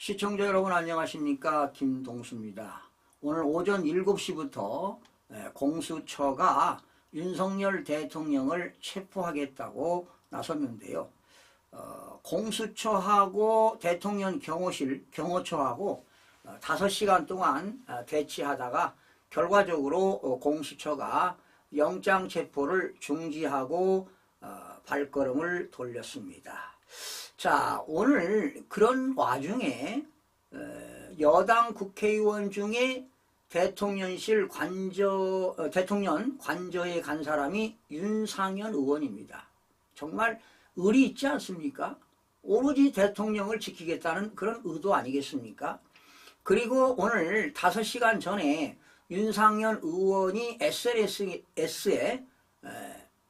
시청자 여러분 안녕하십니까? 김동수입니다. 오늘 오전 7시부터 공수처가 윤석열 대통령을 체포하겠다고 나섰는데요. 공수처하고 대통령 경호처하고 5시간 동안 대치하다가 결과적으로 공수처가 영장 체포를 중지하고 발걸음을 돌렸습니다. 자, 오늘 그런 와중에 여당 국회의원 중에 대통령 관저에 간 사람이 윤상현 의원입니다. 정말 의리 있지 않습니까? 오로지 대통령을 지키겠다는 그런 의도 아니겠습니까? 그리고 오늘 5시간 전에 윤상현 의원이 SNS에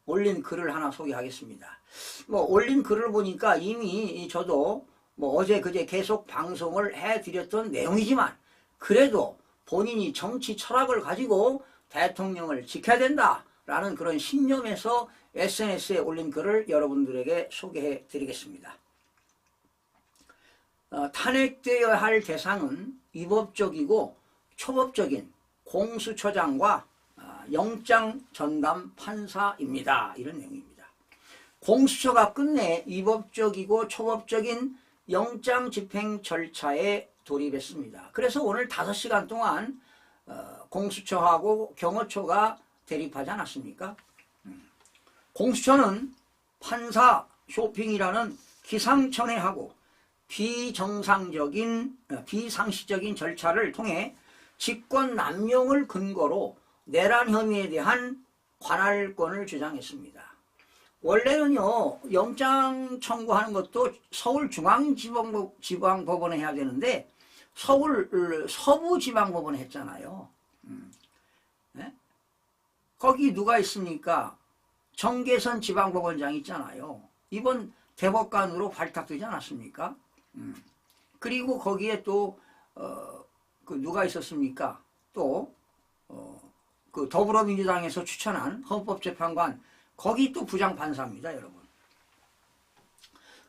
올린 글을 하나 소개하겠습니다. 올린 글을 보니까 이미 저도 어제 그제 계속 방송을 해드렸던 내용이지만 그래도 본인이 정치 철학을 가지고 대통령을 지켜야 된다라는 그런 신념에서 SNS에 올린 글을 여러분들에게 소개해 드리겠습니다. 탄핵되어야 할 대상은 위법적이고 초법적인 공수처장과 영장 전담 판사입니다. 이런 내용입니다. 공수처가 끝내 위법적이고 초법적인 영장 집행 절차에 돌입했습니다. 그래서 오늘 5시간 동안 공수처하고 경호처가 대립하지 않았습니까? 공수처는 판사 쇼핑이라는 기상천외하고 비상식적인 절차를 통해 직권 남용을 근거로 내란 혐의에 대한 관할권을 주장했습니다. 원래는요, 영장 청구하는 것도 서울중앙지방법원에 해야 되는데 서울 서부지방법원에 했잖아요. 네? 거기 누가 있습니까? 정계선 지방법원장 있잖아요. 이번 대법관으로 발탁되지 않았습니까? 그리고 거기에 또 누가 있었습니까? 또 그 더불어민주당에서 추천한 헌법재판관 거기 또 부장판사입니다, 여러분.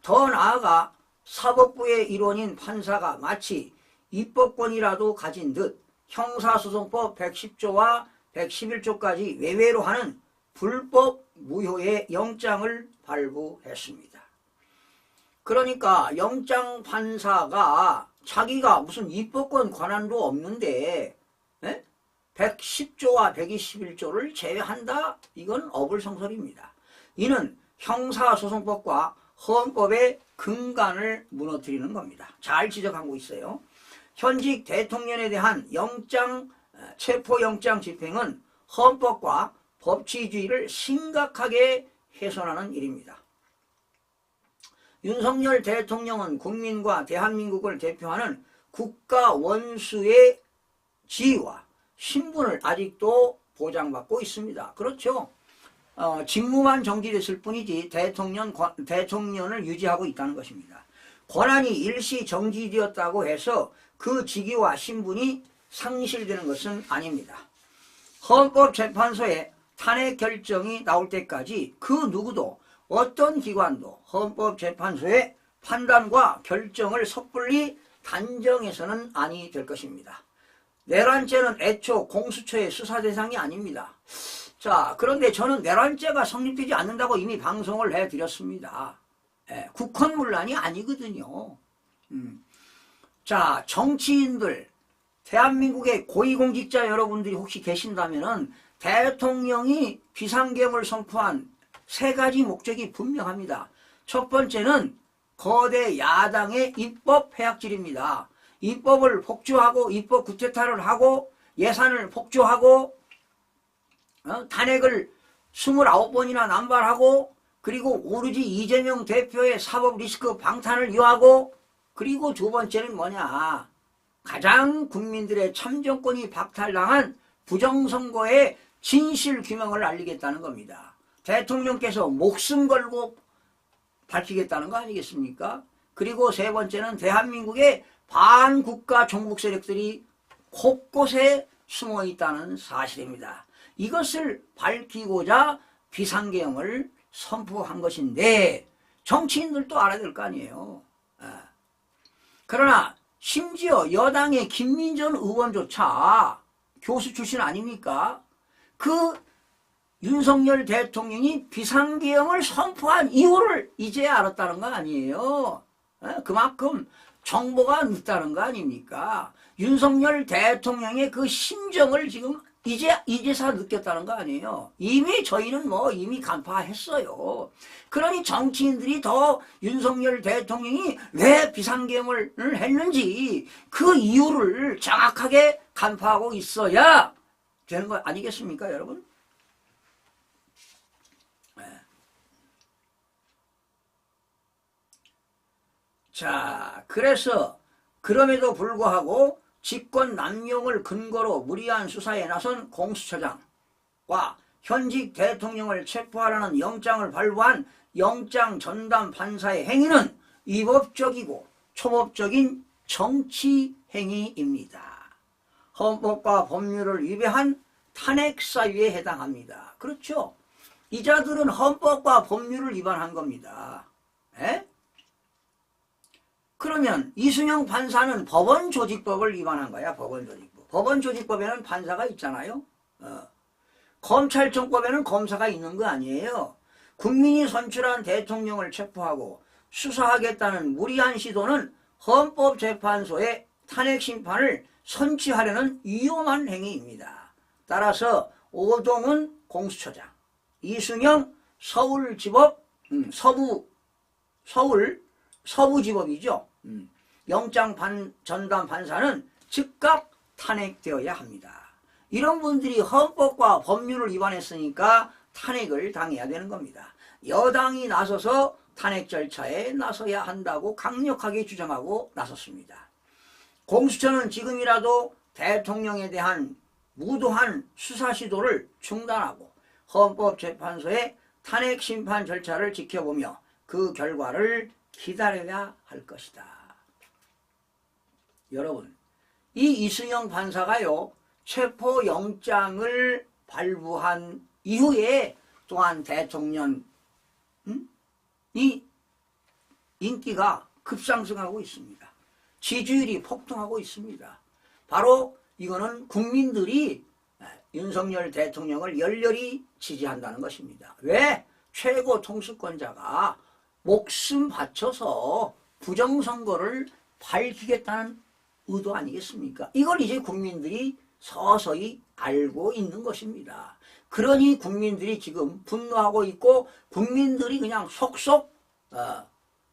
더 나아가 사법부의 일원인 판사가 마치 입법권이라도 가진 듯 형사소송법 110조와 111조까지 외외로 하는 불법 무효의 영장을 발부했습니다. 그러니까 영장 판사가 자기가 무슨 입법권 권한도 없는데 110조와 121조를 제외한다? 이건 어불성설입니다. 이는 형사소송법과 헌법의 근간을 무너뜨리는 겁니다. 잘 지적하고 있어요. 현직 대통령에 대한 체포영장 집행은 헌법과 법치주의를 심각하게 훼손하는 일입니다. 윤석열 대통령은 국민과 대한민국을 대표하는 국가 원수의 지위와 신분을 아직도 보장받고 있습니다. 그렇죠. 직무만 정지됐을 뿐이지 대통령을 유지하고 있다는 것입니다. 권한이 일시 정지되었다고 해서 그 직위와 신분이 상실되는 것은 아닙니다. 헌법재판소의 탄핵 결정이 나올 때까지 그 누구도 어떤 기관도 헌법재판소의 판단과 결정을 섣불리 단정해서는 아니 될 것입니다. 내란죄는 애초 공수처의 수사 대상이 아닙니다. 자, 그런데 저는 내란죄가 성립되지 않는다고 이미 방송을 해드렸습니다. 국헌문란이 아니거든요. 자, 정치인들, 대한민국의 고위공직자 여러분들이 혹시 계신다면 대통령이 비상계엄을 선포한 3가지 목적이 분명합니다. 첫 번째는 거대 야당의 입법 해악질입니다. 입법을 폭주하고 입법 구태타를 하고 예산을 폭주하고 탄핵을 29번이나 남발하고 그리고 오로지 이재명 대표의 사법 리스크 방탄을 요하고 그리고 두 번째는 뭐냐, 가장 국민들의 참정권이 박탈당한 부정선거의 진실규명을 알리겠다는 겁니다. 대통령께서 목숨 걸고 밝히겠다는 거 아니겠습니까? 그리고 세 번째는 대한민국의 반국가 종북 세력들이 곳곳에 숨어 있다는 사실입니다. 이것을 밝히고자 비상계엄을 선포한 것인데 정치인들도 알아야 될 거 아니에요. 그러나 심지어 여당의 김민전 의원조차 교수 출신 아닙니까? 그 윤석열 대통령이 비상계엄을 선포한 이유를 이제야 알았다는 거 아니에요. 그만큼 정보가 늦다는 거 아닙니까? 윤석열 대통령의 그 심정을 지금 이제서 느꼈다는 거 아니에요. 이미 저희는 이미 간파했어요. 그러니 정치인들이 더 윤석열 대통령이 왜 비상계엄을 했는지 그 이유를 정확하게 간파하고 있어야 되는 거 아니겠습니까, 여러분? 자, 그래서 그럼에도 불구하고 직권 남용을 근거로 무리한 수사에 나선 공수처장과 현직 대통령을 체포하라는 영장을 발부한 영장 전담 판사의 행위는 위법적이고 초법적인 정치 행위입니다. 헌법과 법률을 위배한 탄핵 사유에 해당합니다. 그렇죠? 이 자들은 헌법과 법률을 위반한 겁니다. 그러면 이순영 판사는 법원조직법을 위반한 거야. 법원조직법. 법원조직법에는 판사가 있잖아요. 검찰청법에는 검사가 있는 거 아니에요. 국민이 선출한 대통령을 체포하고 수사하겠다는 무리한 시도는 헌법재판소의 탄핵심판을 선취하려는 위험한 행위입니다. 따라서 오동훈 공수처장, 이순영 서울지법, 서부지법이죠. 영장 전담 판사는 즉각 탄핵되어야 합니다. 이런 분들이 헌법과 법률을 위반했으니까 탄핵을 당해야 되는 겁니다. 여당이 나서서 탄핵 절차에 나서야 한다고 강력하게 주장하고 나섰습니다. 공수처는 지금이라도 대통령에 대한 무도한 수사 시도를 중단하고 헌법재판소의 탄핵 심판 절차를 지켜보며 그 결과를 기다려야 할 것이다. 여러분, 이 이순영 판사가요, 체포영장을 발부한 이후에 또한 대통령이 인기가 급상승하고 있습니다. 지지율이 폭등하고 있습니다. 바로 이거는 국민들이 윤석열 대통령을 열렬히 지지한다는 것입니다. 왜? 최고 통수권자가 목숨 바쳐서 부정선거를 밝히겠다는 의도 아니겠습니까? 이걸 이제 국민들이 서서히 알고 있는 것입니다. 그러니 국민들이 지금 분노하고 있고 국민들이 그냥 속속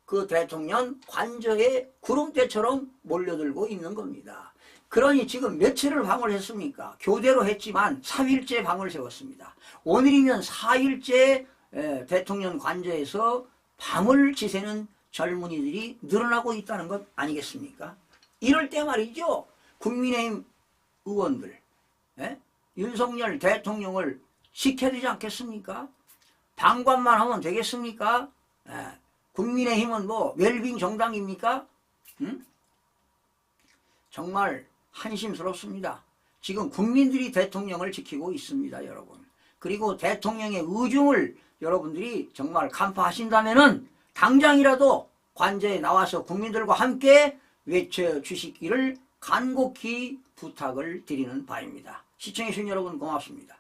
그 대통령 관저에 구름대처럼 몰려들고 있는 겁니다. 그러니 지금 며칠을 방을 했습니까? 교대로 했지만 3일째 방을 세웠습니다. 오늘이면 4일째 대통령 관저에서 밤을 지새는 젊은이들이 늘어나고 있다는 것 아니겠습니까? 이럴 때 말이죠. 국민의힘 의원들, 윤석열 대통령을 지켜야 되지 않겠습니까? 방관만 하면 되겠습니까? 국민의힘은 웰빙 정당입니까? 정말 한심스럽습니다. 지금 국민들이 대통령을 지키고 있습니다, 여러분. 그리고 대통령의 의중을 여러분들이 정말 간파하신다면은 당장이라도 관저에 나와서 국민들과 함께 외쳐주시기를 간곡히 부탁을 드리는 바입니다. 시청해주신 여러분 고맙습니다.